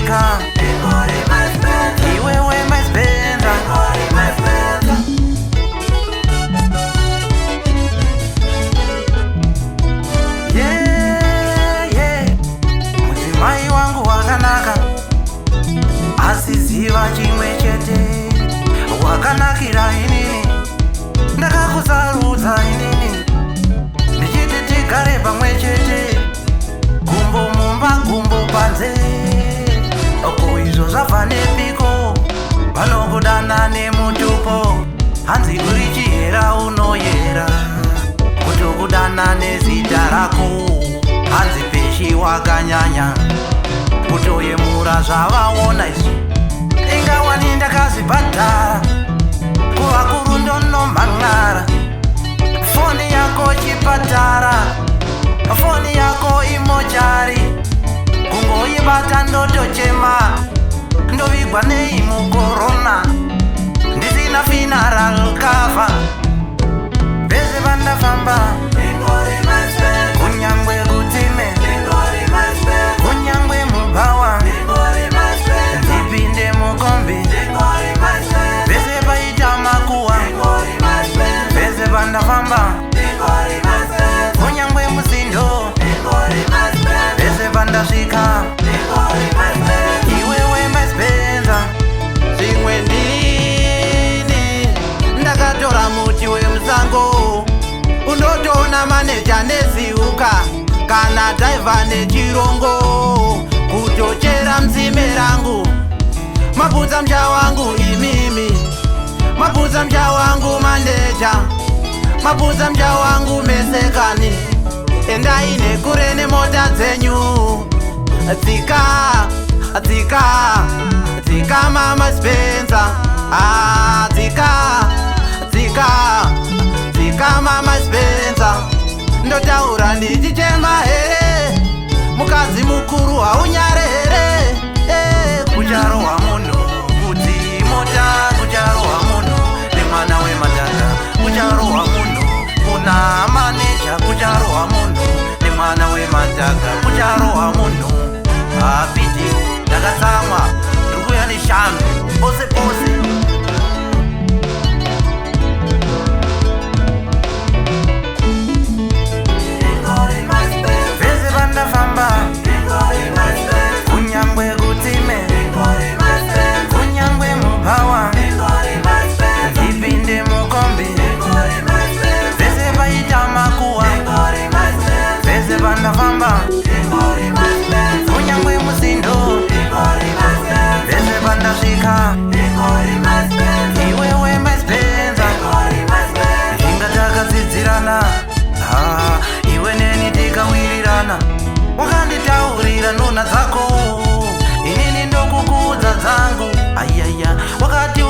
ndakazvika iwewe maispenza mudzimai wangu wakanaka asiziva chimwe chete wakanakira inini ndakakusarudza inini ndichiti tigare pamwe chete gumbo mumba gumbo panze ko izvo zvabva nepiko vanokudana nemutupo hanzi uri chihera unoyera kutokudana nezita rako hanzi peshi wakanyanya kutoyemura zvavaona izvi ingawani ndakazvibhadhara kuvakuru ndonomhan'ara foni yako chipatara foni yako imochari kungoibata ndotochema ndovigwa nei mukorona ndisina funeral cover vese vandafamba kunyangwe kutime kunyangwe mubhawa ndipinde mukombi vese vaita makuwa vese vandafamba kunyangwe musindo vese vandasvika iwewe maispenza zvimwe ndini ndakatora muti wemusango undotoona maneja neziuka kana dhaivha nechirongo kutochera mzime rangu mabvudza mja wangu imimi mabvudza mja wangu maneja mabvudza mja wangu mesekani endaine kure nemota dzenyu dzika dzika dzika mama spenza dzika dzika dzika mama spenza ndotaura ndichichema here mukadzi mukuru haunyare here kucharohwa munhu kuti mota kucharohwa munhu nemwana wemadhadha kucharohwa munhu kuna maneja kucharohwa munhu nemwana wemadhadha kucharohwa munhu apiti ndakatsamwa ndikuya neshanu pose pose vese vandafamba kunyangwe kutime kunyangwe mubhawa ndipinde mukombi vese vaita makuwa vese vandafamba kunyangwe musindo vese vandasvika iwewe maispenza zvinga takadzidzirana iwe neni tikawirirana wakanditaurira nhona dzako inini ndokukuudza dzangu ayaya wakati